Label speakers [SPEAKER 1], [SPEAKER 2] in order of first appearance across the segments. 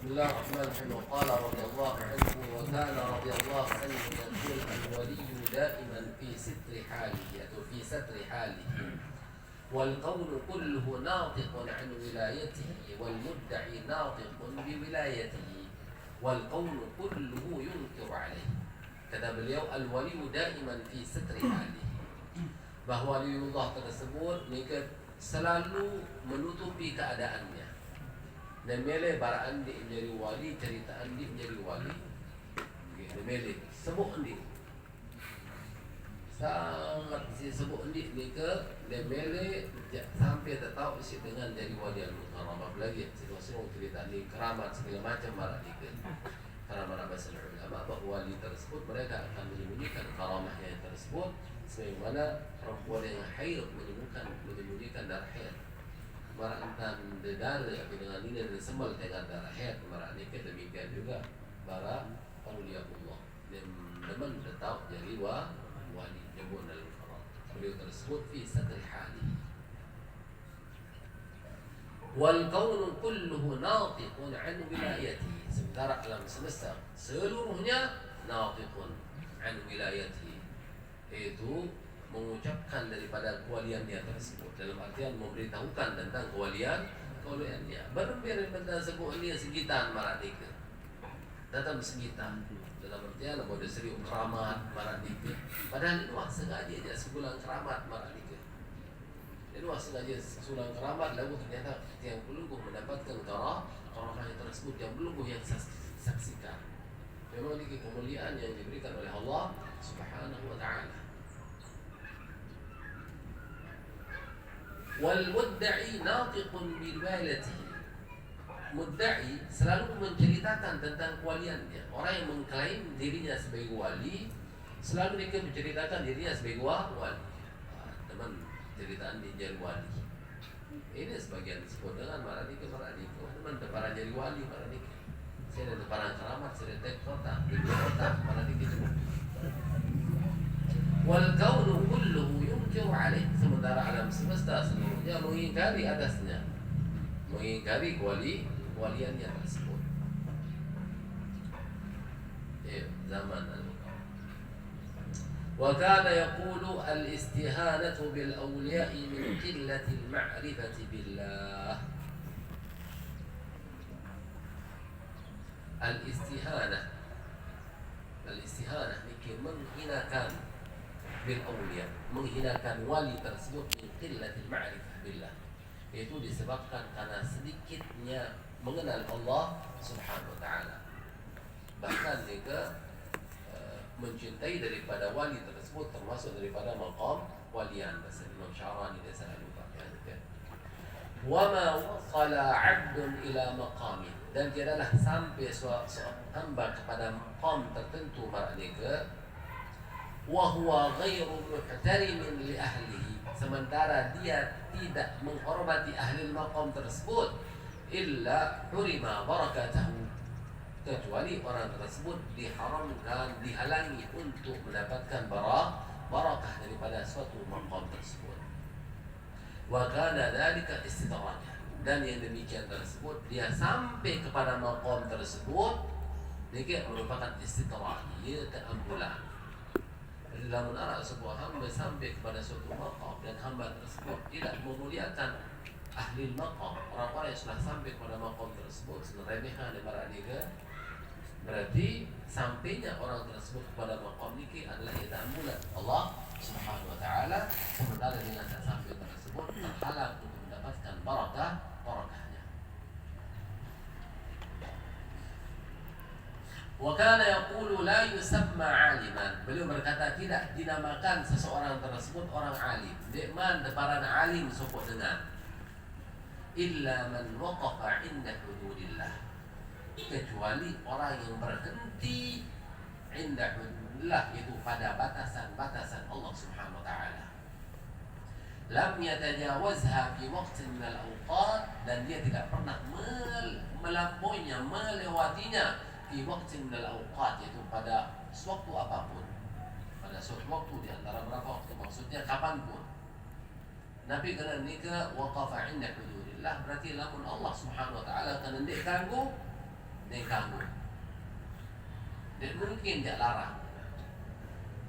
[SPEAKER 1] الله الرحمن الرحيم. وقال رضي الله عنه وكان رضي الله عنه يقول الولي دائما في ستر حاله أو في ستر حاله والقول كله ناطق عن ولايته والمدعي ناطق بولايته والقول كله ينكر عليه. Kata beliau, al-waliyu daiman fi sitri halihi, bahwa waliullah tersebut mereka selalu menutupi keadaannya. Dan mele baraan di menjadi wali, ceritaan di menjadi wali. Dia mele sebut di sangat si sebut di mereka dan mele sampai tak tahu isi dengan jadi wali al-mukarram. Apalagi situasi cerita di keramat segala macam barang di karena mana bahasa ulama bahwa wali tersebut mereka akan menyembunyikan karamahnya yang tersebut sebagaimana perempuan yang haid menyembunyikan darah haid. Marantan dedar dengan ini dan sembal dengan darah haid maranika demikian juga para auliya Allah dan teman tahu jadi wali jabun al-karam. Beliau tersebut fi sadri hali wal kaunu kulluhu natiqun an wilayatihi, sementara alam semesta seluruhnya natiqun an wilayatihi, itu mengucapkan daripada kewalian dia tersebut, dalam artian memberitahukan tentang kewalian dia. Berbiar benda sebut ini segitan maranika datang segitan dalam artian bahwa seri keramat maranika, padahal itu sengaja dia sebulan keramat maranika. Jadi sengaja sulang keramat lalu ternyata yang belum mendapatkan karamah tersebut, yang belum yang saksikan. Memang ini kemuliaan yang diberikan oleh Allah Subhanahu wa taala. Wal mudda'i natiqun bi wilayatihi. Mudda'i selalu menceritakan tentang kewaliannya. Orang yang mengklaim dirinya sebagai wali selalu mereka menceritakan dirinya sebagai wali. Teman ceritaan di jadi wali. Ini sebagian disebut dengan maranika. Teman para jadi wali maranika. Saya ada para keramat, saya ada kota, di kota maranika juga. Wal kaunu kulluhu yunkiru alaih, sementara alam semesta seluruhnya mengingkari atasnya, mengingkari kewaliannya tersebut. Zaman وكان يقول الاستهانة بالأولياء من قلة المعرفة بالله. الاستهانة ini menghinakan bil awliya, menghinakan wali tersebut min qillatil ma'rifah billah, itu disebabkan karena sedikitnya mengenal Allah Subhanahu wa taala. Bahkan jika mencintai daripada wali tersebut termasuk daripada maqam walian. Bahasa Imam Syarani dia salah lupa kan. Wa ma wasala 'abdun ila maqamin, dan tiadalah sampai seorang hamba kepada maqam tertentu maranika wa huwa ghairu muhtarimin li ahlihi, sementara dia tidak menghormati ahli maqam tersebut, illa hurima barakatahu, kecuali orang tersebut diharamkan, dihalangi untuk mendapatkan barakah daripada suatu maqam tersebut. Wa kana dzalika istidrajan, dan yang demikian tersebut dia sampai kepada maqam tersebut dia merupakan istidraj, ia keampulan. Dalam arah sebuah hamba sampai kepada suatu maqam dan hamba tersebut tidak memuliakan ahli maqam, orang-orang yang sudah sampai kepada maqam tersebut, remehkan daripada dia, berarti sampainya orang tersebut kepada maqam niki adalah ta'ammulan Allah Subhanahu wa taala, sementara dengan tak sampai tersebut terhalang untuk mendapatkan barakahnya. Wa kana yaqulu la yusamma 'aliman, beliau berkata tidak dinamakan seseorang tersebut orang alim. Dekman deparan alim sopok dengan illa man waqafa 'inda hududillah, kecuali orang yang berhenti indah hududillah, itu pada batasan-batasan Allah Subhanahu wa taala. Lam yatajawazha fi waqtin min al-awqat, dan dia tidak pernah melampauinya, melewatinya fi waqtin min al-awqat, itu pada suatu apapun, pada suatu waktu di antara berapa waktu, maksudnya kapanpun. Nabi kena nikah waqafa inda hududillah, berarti lamun Allah Subhanahu wa taala akan hendakkanku dia ganggu. Dan mungkin dia larang.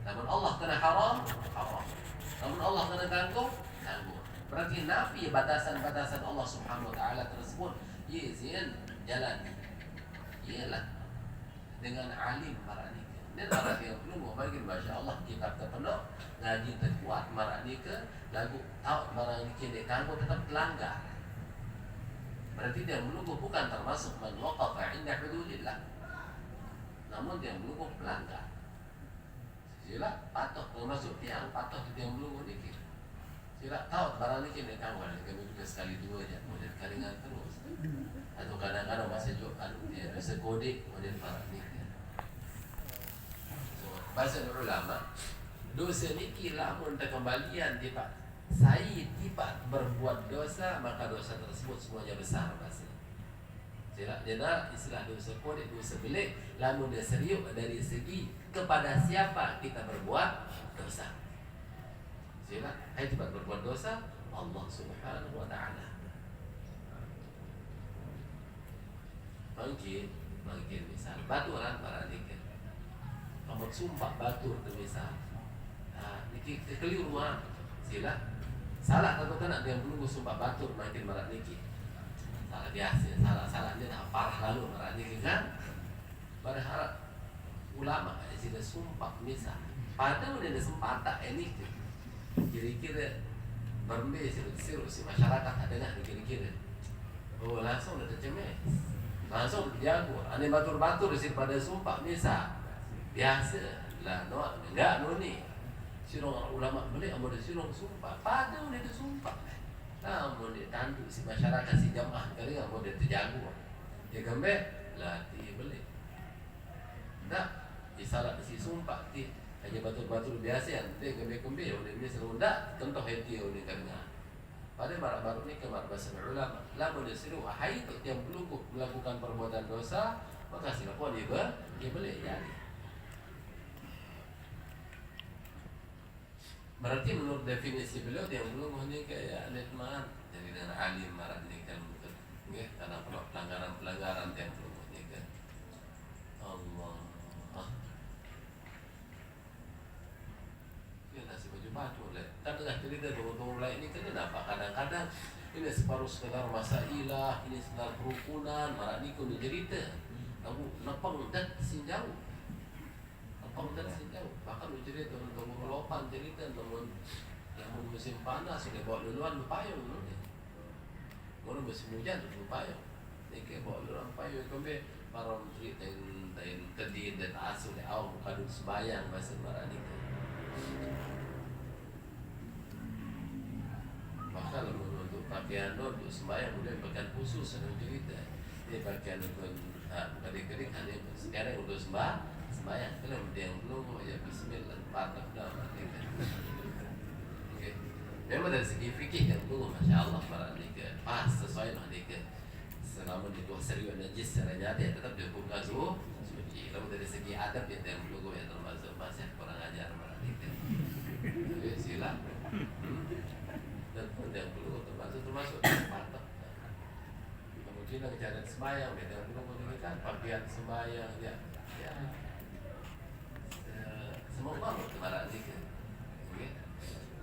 [SPEAKER 1] Namun Allah kena haram, haram. Namun Allah kena ganggu, ganggu. Berarti nafi batasan-batasan Allah Subhanahu wa taala tersebut, izin jalan. Ialah dengan alim marani. Dan marani yang belum bagi masya-Allah kitab terpenuh, ngaji terkuat marani ke lagu tahu marani dia ganggu tetap melanggar. Berarti dia melungguh bukan termasuk man waqafa 'inda hududillah. Namun dia melungguh pelanggar. Sila patuh termasuk tiang patuh di tiang belum dikit. Sila tahu barang ini kini kawan kami juga sekali dua aja model kalingan terus. Atau kadang-kadang masih juga dia dosa kode model barang ini. So, bahasa ulama dosa ini lamun kembalian tiba saya tiba berbuat dosa maka dosa tersebut semuanya besar bahasa. Jadi istilah dosa kode, dosa belik, lamun dia serius dari segi kepada siapa kita berbuat dosa. Sila, hai tiba berbuat dosa Allah Subhanahu wa taala. Mungkin misal baturan para dikir. Kamu sumpah batur tu misal. Niki keliru sila. Salah atau kena dia belum sumpah batur makin marat niki. Salah biasa, salah-salahnya dah parah lalu berarti kan berharap ulama sudah sumpah misal padahal dia ada sempatan ini kira-kira bermbe siru si masyarakat ada nak kira-kira langsung ada cemes langsung jago ane batur-batur daripada sumpah misal biasa lah enggak ni sirong ulama boleh ambil sirong sumpah padahal dia ada sumpah. Namun dia tanduk si masyarakat si jamaah kali nggak mau dia terjago dia gambar latih boleh tak disalah si sumpah ti hanya batur-batur biasa yang dia gambar oleh ini selalu tak contoh hati oleh karena pada baru ni kemar bahasa ulama lamun dia seru hai yang belum melakukan perbuatan dosa maka silakan dia boleh jadi. Berarti menurut definisi beliau yang belum hanya kayak netman jadi dengan alim marat ini kan betul karena pelanggaran yang belum hanya kan Allah ya nasi baju batu oleh kan dah cerita dua lain ini kan kenapa kadang-kadang ini separuh sekedar masailah ini sekedar kerukunan marat ini kau cerita kamu nepang dan sinjau dan sejauh bahkan cerita untuk melopan cerita teman yang musim panas sudah bawa duluan berpayung kalau musim hujan berpayung ini bawa duluan payung kami para menteri dan terdiri dan asuh di awal kadung sembayang bahasa marani bahkan untuk pakaian untuk sembayang boleh pakaian khusus ada cerita ini pakaian untuk bukan dikerik hanya sekarang untuk sembayang kalau dia belum ya bismillah patah dah mati kan. Okey. Memang dari segi fikih yang belum masya-Allah para nikah pas sesuai dengan nikah. Selama di dua serius najis secara nyata tetap dihukum suci. Lalu dari segi adab yang belum yang termasuk masih kurang ajar para nikah. Jadi sila. Dan pun yang belum termasuk patah. Kemudian cara sembahyang yang belum menunjukkan pakaian sembahyang ya. Semoga kemarin zikir,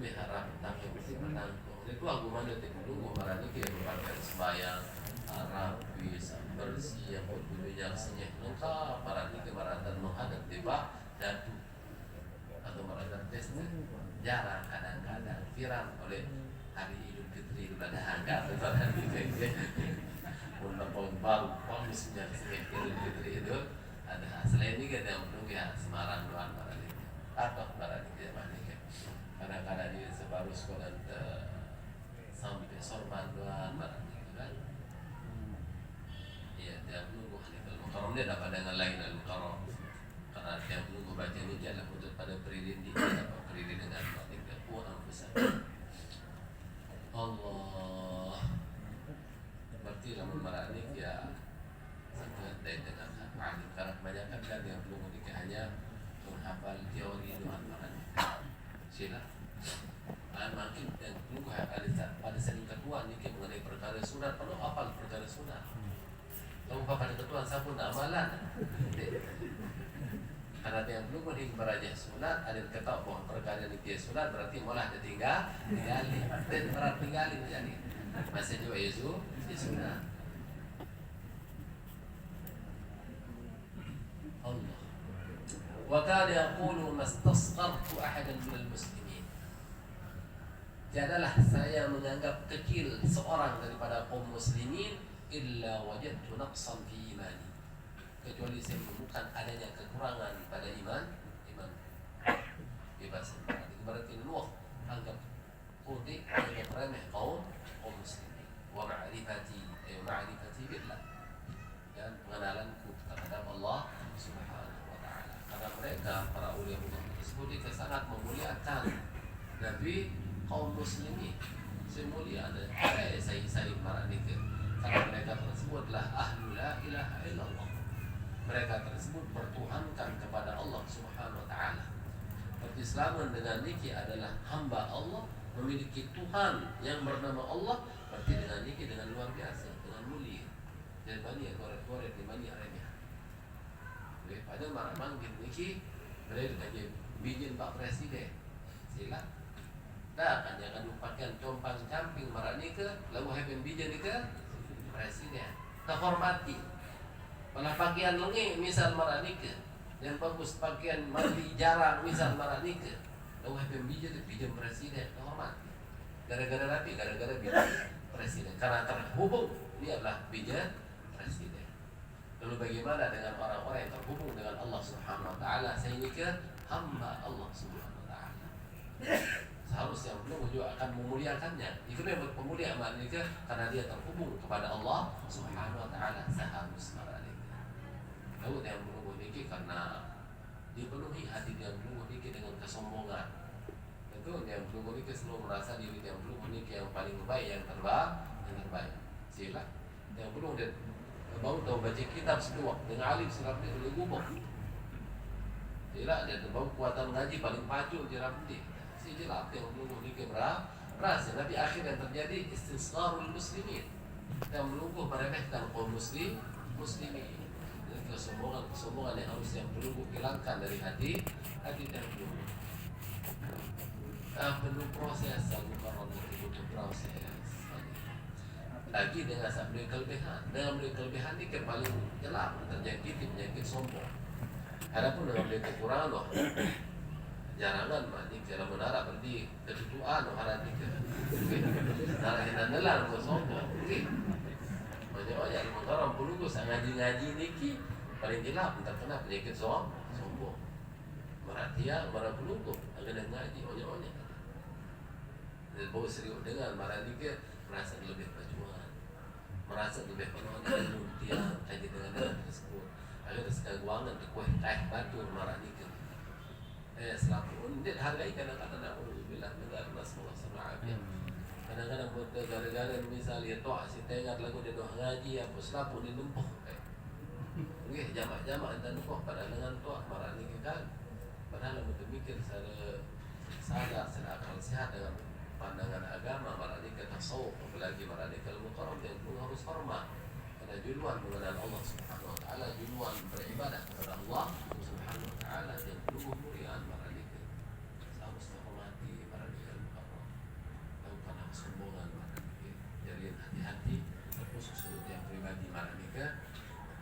[SPEAKER 1] berharap tanggung mesti menanggung. Itu aku mana tengok kemarin zikir berpakai sembahyang, rapi, bersih, yang berminyak senyap lengkap. Kemarin zikir kemarin menghadap tiba dadu atau kemarin tes jarang kadang-kadang viral oleh hari Idul Fitri Idul Adha angkat kemarin zikir. Untuk tahun baru, kondisinya senyap Idul Fitri itu ada selain ini kita menunggu ya Semarang doang para ini atau para ini mana kan kadang-kadang ini sebaru sekolah sampai sorban doang para ini kan iya dia menunggu hal mukarram dia dapat dengan lain al mukarram karena dia menunggu baca ini jalan untuk pada peririn di dapat peririn dengan mereka puan besar Allah berarti lamun marani ya sangat dengan alim karena kebanyakan kan yang belum menikah hanya menghafal teori doang marani sila makin yang belum pada sering kedua nikah mengenai perkara sunat perlu hafal perkara sunat Kamu pakai ketuan sabun amalan. Karena yang belum mending beraja sunat, ada yang ketahui bahwa perkara yang dia sunat berarti malah ada tinggalin, dan berat tinggalin jadi masih juga Yesus sunat. Allah. Wa kana yaqulu mastasqartu ahadan minal muslimin. Tiadalah saya menganggap kecil seorang daripada kaum muslimin illa wajadtu naqsan fi imani, kecuali saya menemukan adanya kekurangan pada iman. Bebas berarti nuh anggap kudik, anggap remeh kaum muslimin. Wa ma'rifati billah, dan pengenalanku terhadap Allah Subhanahu wa ta'ala. Karena mereka para ulama tersebut sangat memuliakan Nabi kaum muslimin. Semulia ada saya maranika, karena mereka tersebutlah ahlu la ilaha illallah. Mereka tersebut bertuhankan kepada Allah Subhanahu wa ta'ala. Berislaman dengan niki adalah hamba Allah, memiliki Tuhan yang bernama Allah. Berarti dengan niki dengan luar biasa, dengan mulia. Dan banyak korek-korek di banyak remeh. Pada marah niki mereka kaji bijin Pak Presiden. Sila. Dah kan jangan lupakan compang camping marah nika, lalu happen bijin nika Presiden. Terhormati. Pada pakaian lengi misal maranika, yang bagus pakaian mandi jarang misal maranika, lalu pembijat presiden hormat. Gara-gara rapi, gara-gara bijat presiden, karena terhubung dia adalah bijat presiden. Lalu bagaimana dengan orang-orang yang terhubung dengan Allah Subhanahu wa ta'ala, sehingga hamba Allah Subhanahu wa ta'ala. Seharusnya belum juga akan memuliakannya. Itu memang pemulia manika karena dia terhubung kepada Allah Subhanahu wa ta'ala seharusnya. Lalu yang menunggu niki karena dipenuhi hati yang menunggu niki dengan kesombongan. Tentu yang menunggu niki selalu merasa diri yang menunggu niki yang paling baik, yang terbaik. Sila yang belum dia baru tahu baca kitab sedua dengan alim silap dia boleh gubuk. Sila dia tahu kuatan ngaji paling pacu di ramdi. Si jelap yang menunggu niki berasa. Tapi akhir yang terjadi istisgharul muslimin. Yang menunggu meremehkan kaum muslimin. Kesombongan yang harus yang perlu hilangkan dari hati dan dulu. Perlu proses, butuh proses. Lagi dengan sabda kelebihan. Dengan beli kelebihan ini paling gelap terjangkit penyakit sombong. Adapun dengan beli kekurangan loh. Jarangan mandi cara menara berarti ketutuan loh harap ini. Nara kita nelan ke sombong. Banyak-banyak orang perlu ngaji niki paling gelap terkena penyakit sombong. Merhatia, marah pelungkup, agak ngaji, banyak-banyak. Dan bawa serius dengan marah niki merasa lebih perjuangan, merasa lebih penuh dengan tiang kaji dengan tersebut. Agar sekali guangan kekuah batu marah niki. Selaku undet hargai kadang-kadang aku bilang dengan Rasulullah SAW. Kadang-kadang buat gara-gara misalnya toh si tengah lagu dia doa ngaji apa selapu di nempuh. Oke, jamak-jamak dan nempuh pada dengan toh marah ni kan. Padahal betul mikir sadar akal sehat dengan pandangan agama marah ni kita tasawuf, apalagi marah ni kalau mukarram yang harus hormat. Karena juluan mengenal Allah Subhanahu wa ta'ala, juluan beribadah kepada Allah Subhanahu wa ta'ala dan penuh muliaan marah ni. Seharusnya hormati marah ni al-mukarram. Lalu pada kesombongan marah ni. Jadi hati-hati terkhusus untuk yang pribadi marah ni ke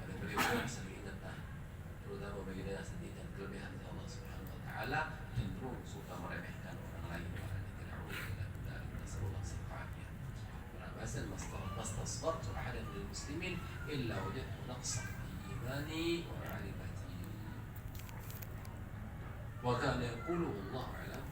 [SPEAKER 1] pada beliau sering ingatlah, terutama bagi dengan sedihkan kelebihan Allah Subhanahu wa ta'ala, cenderung suka meremehkan orang lain marah ni. Dari Rasulullah SAW. Berabasan mastasghartu ahadan minal muslimin illa wajadtu naqsan fi imani wa ma'rifati. Wa kana yaqulu Allahu a'lam.